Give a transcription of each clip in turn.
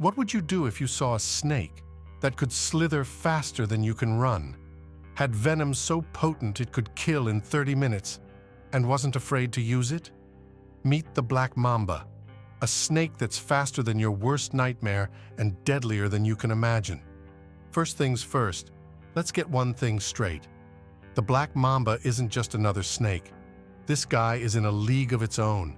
What would you do if you saw a snake that could slither faster than you can run, had venom so potent it could kill in 30 minutes, and wasn't afraid to use it? Meet the Black Mamba, a snake that's faster than your worst nightmare and deadlier than you can imagine. First things first, let's get one thing straight. The Black Mamba isn't just another snake. This guy is in a league of its own.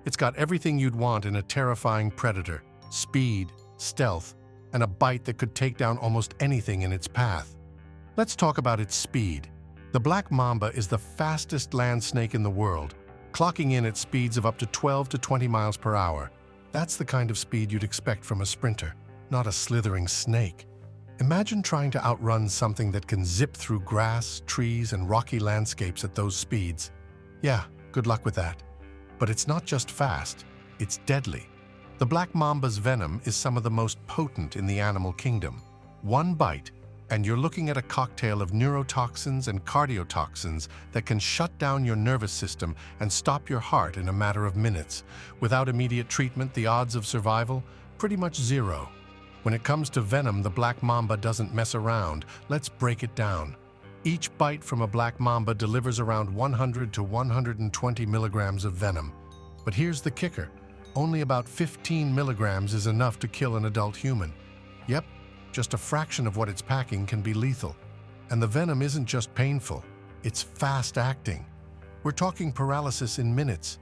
It's got everything you'd want in a terrifying predator: speed, stealth, and a bite that could take down almost anything in its path. Let's talk about its speed. The Black Mamba is the fastest land snake in the world, clocking in at speeds of up to 12 to 20 miles per hour. That's the kind of speed you'd expect from a sprinter, not a slithering snake. Imagine trying to outrun something that can zip through grass, trees, and rocky landscapes at those speeds. Yeah, good luck with that. But it's not just fast, it's deadly. The Black Mamba's venom is some of the most potent in the animal kingdom. One bite, and you're looking at a cocktail of neurotoxins and cardiotoxins that can shut down your nervous system and stop your heart in a matter of minutes. Without immediate treatment, the odds of survival, pretty much zero. When it comes to venom, the Black Mamba doesn't mess around. Let's break it down. Each bite from a Black Mamba delivers around 100 to 120 milligrams of venom. But here's the kicker. Only about 15 milligrams is enough to kill an adult human. Yep, just a fraction of what it's packing can be lethal. And the venom isn't just painful, it's fast-acting. We're talking paralysis in minutes.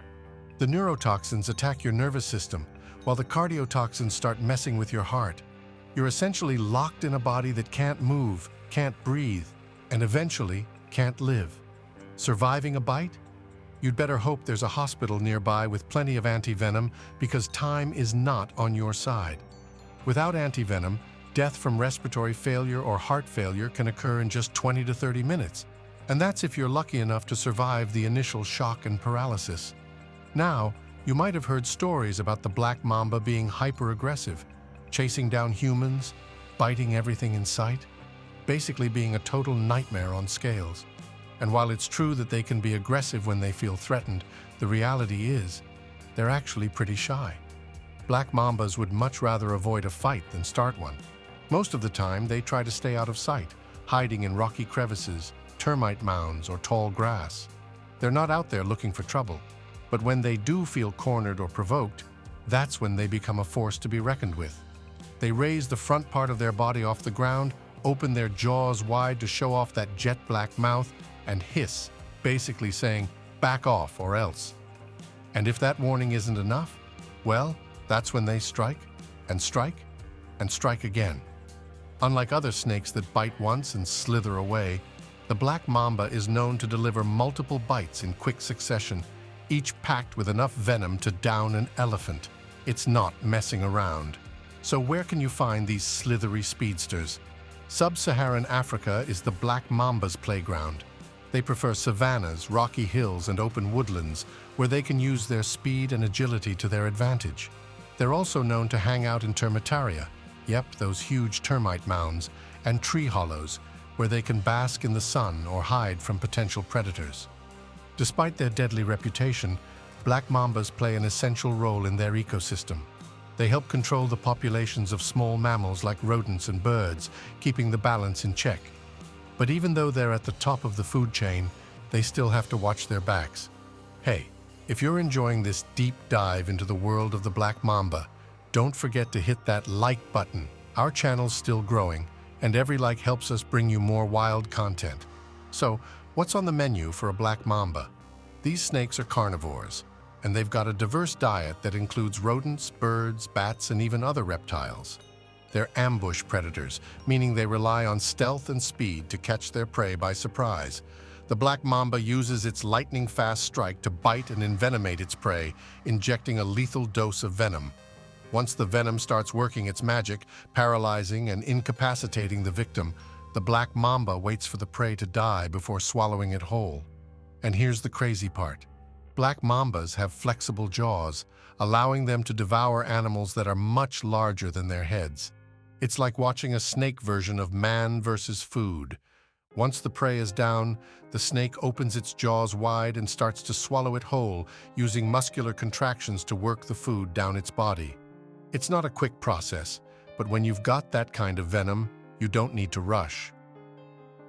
The neurotoxins attack your nervous system, while the cardiotoxins start messing with your heart. You're essentially locked in a body that can't move, can't breathe, and eventually can't live. Surviving a bite? You'd better hope there's a hospital nearby with plenty of antivenom, because time is not on your side. Without antivenom, death from respiratory failure or heart failure can occur in just 20 to 30 minutes. And that's if you're lucky enough to survive the initial shock and paralysis. Now, you might have heard stories about the Black Mamba being hyper-aggressive, chasing down humans, biting everything in sight, basically being a total nightmare on scales. And while it's true that they can be aggressive when they feel threatened, the reality is they're actually pretty shy. Black Mambas would much rather avoid a fight than start one. Most of the time, they try to stay out of sight, hiding in rocky crevices, termite mounds, or tall grass. They're not out there looking for trouble, but when they do feel cornered or provoked, that's when they become a force to be reckoned with. They raise the front part of their body off the ground, open their jaws wide to show off that jet black mouth, and hiss, basically saying, "Back off or else." And if that warning isn't enough, well, that's when they strike, and strike, and strike again. Unlike other snakes that bite once and slither away, the Black Mamba is known to deliver multiple bites in quick succession, each packed with enough venom to down an elephant. It's not messing around. So where can you find these slithery speedsters? Sub-Saharan Africa is the Black Mamba's playground. They prefer savannas, rocky hills, and open woodlands, where they can use their speed and agility to their advantage. They're also known to hang out in termitaria, yep, those huge termite mounds, and tree hollows, where they can bask in the sun or hide from potential predators. Despite their deadly reputation, Black Mambas play an essential role in their ecosystem. They help control the populations of small mammals like rodents and birds, keeping the balance in check. But even though they're at the top of the food chain, they still have to watch their backs. Hey, if you're enjoying this deep dive into the world of the Black Mamba, don't forget to hit that like button. Our channel's still growing, and every like helps us bring you more wild content. So, what's on the menu for a Black Mamba? These snakes are carnivores, and they've got a diverse diet that includes rodents, birds, bats, and even other reptiles. They're ambush predators, meaning they rely on stealth and speed to catch their prey by surprise. The Black Mamba uses its lightning-fast strike to bite and envenomate its prey, injecting a lethal dose of venom. Once the venom starts working its magic, paralyzing and incapacitating the victim, the Black Mamba waits for the prey to die before swallowing it whole. And here's the crazy part. Black Mambas have flexible jaws, allowing them to devour animals that are much larger than their heads. It's like watching a snake version of man versus food. Once the prey is down, the snake opens its jaws wide and starts to swallow it whole, using muscular contractions to work the food down its body. It's not a quick process, but when you've got that kind of venom, you don't need to rush.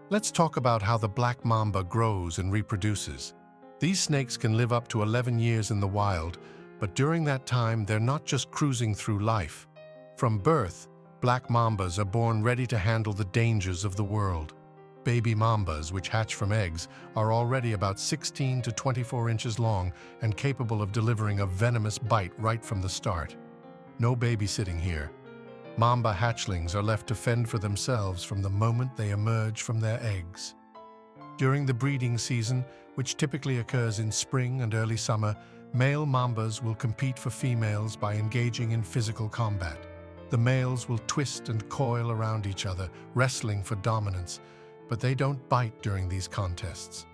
Let's talk about how the black mamba grows and reproduces. These snakes can live up to 11 years in the wild, but during that time, they're not just cruising through life. From birth, black mambas are born ready to handle the dangers of the world. Baby mambas, which hatch from eggs, are already about 16 to 24 inches long and capable of delivering a venomous bite right from the start. No babysitting here. Mamba hatchlings are left to fend for themselves from the moment they emerge from their eggs. During the breeding season, which typically occurs in spring and early summer, male mambas will compete for females by engaging in physical combat. The males will twist and coil around each other, wrestling for dominance, but they don't bite during these contests.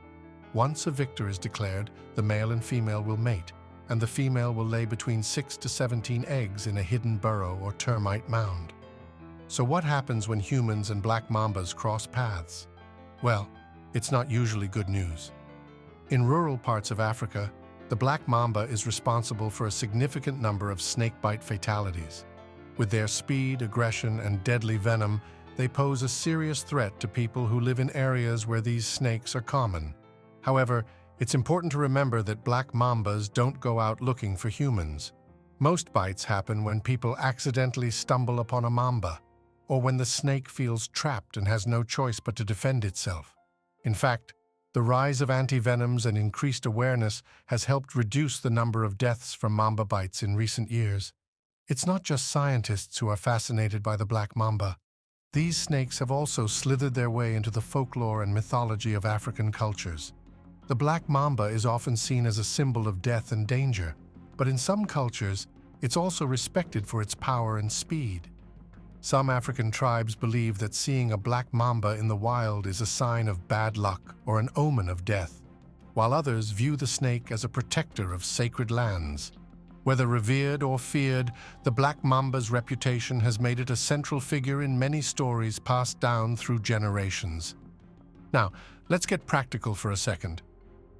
Once a victor is declared, the male and female will mate, and the female will lay between 6 to 17 eggs in a hidden burrow or termite mound. So what happens when humans and black mambas cross paths? Well, it's not usually good news. In rural parts of Africa, the black mamba is responsible for a significant number of snakebite fatalities. With their speed, aggression, and deadly venom, they pose a serious threat to people who live in areas where these snakes are common. However, it's important to remember that black mambas don't go out looking for humans. Most bites happen when people accidentally stumble upon a mamba, or when the snake feels trapped and has no choice but to defend itself. In fact, the rise of antivenoms and increased awareness has helped reduce the number of deaths from mamba bites in recent years. It's not just scientists who are fascinated by the black mamba. These snakes have also slithered their way into the folklore and mythology of African cultures. The black mamba is often seen as a symbol of death and danger, but in some cultures, it's also respected for its power and speed. Some African tribes believe that seeing a black mamba in the wild is a sign of bad luck or an omen of death, while others view the snake as a protector of sacred lands. Whether revered or feared, the black mamba's reputation has made it a central figure in many stories passed down through generations. Now, let's get practical for a second.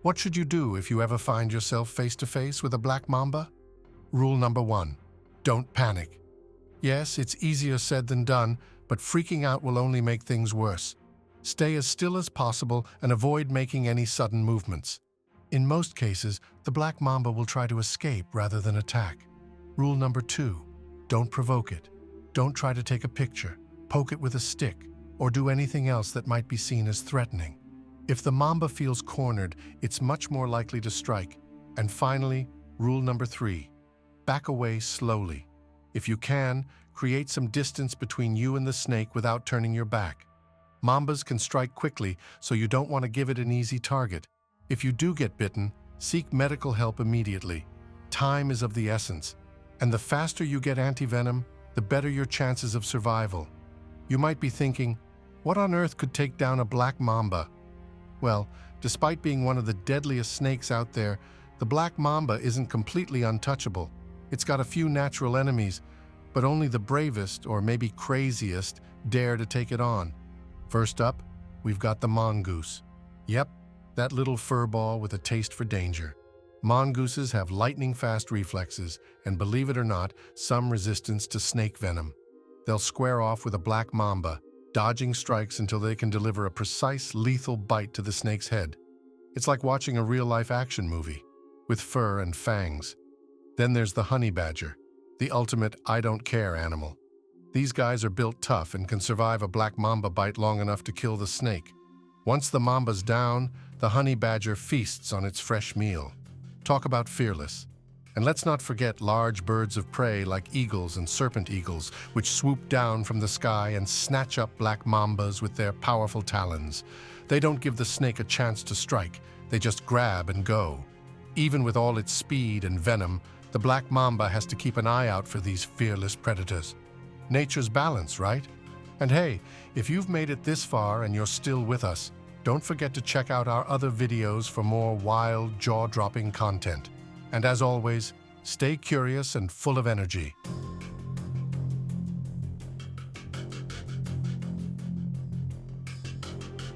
What should you do if you ever find yourself face-to-face with a black mamba? Rule number 1, don't panic. Yes, it's easier said than done, but freaking out will only make things worse. Stay as still as possible and avoid making any sudden movements. In most cases, the black mamba will try to escape rather than attack. Rule number 2, don't provoke it. Don't try to take a picture, poke it with a stick, or do anything else that might be seen as threatening. If the mamba feels cornered, it's much more likely to strike. And finally, rule number 3, back away slowly. If you can, create some distance between you and the snake without turning your back. Mambas can strike quickly, so you don't want to give it an easy target. If you do get bitten, seek medical help immediately. Time is of the essence, and the faster you get antivenom, the better your chances of survival. You might be thinking, what on earth could take down a black mamba? Well, despite being one of the deadliest snakes out there, the black mamba isn't completely untouchable. It's got a few natural enemies, but only the bravest, or maybe craziest, dare to take it on. First up, we've got the mongoose. Yep, that little fur ball with a taste for danger. Mongooses have lightning-fast reflexes, and believe it or not, some resistance to snake venom. They'll square off with a black mamba, dodging strikes until they can deliver a precise, lethal bite to the snake's head. It's like watching a real-life action movie, with fur and fangs. Then there's the honey badger, the ultimate I-don't-care animal. These guys are built tough and can survive a black mamba bite long enough to kill the snake. Once the mamba's down, the honey badger feasts on its fresh meal. Talk about fearless. And let's not forget large birds of prey like eagles and serpent eagles, which swoop down from the sky and snatch up black mambas with their powerful talons. They don't give the snake a chance to strike, they just grab and go. Even with all its speed and venom, the black mamba has to keep an eye out for these fearless predators. Nature's balance, right? And hey, if you've made it this far and you're still with us, don't forget to check out our other videos for more wild, jaw-dropping content. And as always, stay curious and full of energy.